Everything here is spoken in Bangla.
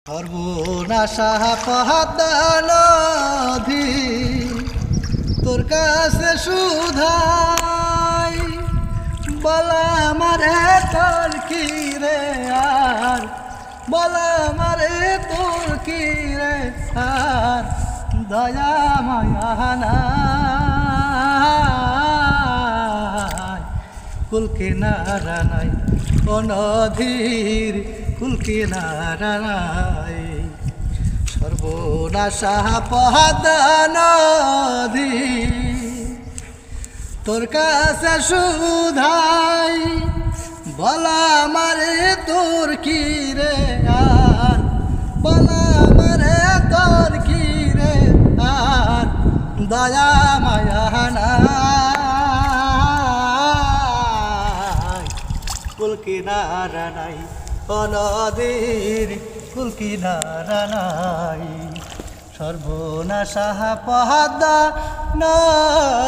সর্বনাশা পদ্মা নদী তোর কাছে সুধাই বলা মারে তোর কি রে আর বলা মারে তোর কি রে আর দয়া মায়া নাই কুল কিনারা নাই ও নদীর কুল কিনারা নাই সর্বনাশা পদ্মা নদী তোর কাছে সুধাই বলা মারে তোর কি রে আর বলা মারে তোর কি রে আর দয়া মায়া নাই কুল কিনারা নাই ও নদীর কুল কিনারা নাই সর্বনাশা পদ্মা নদী।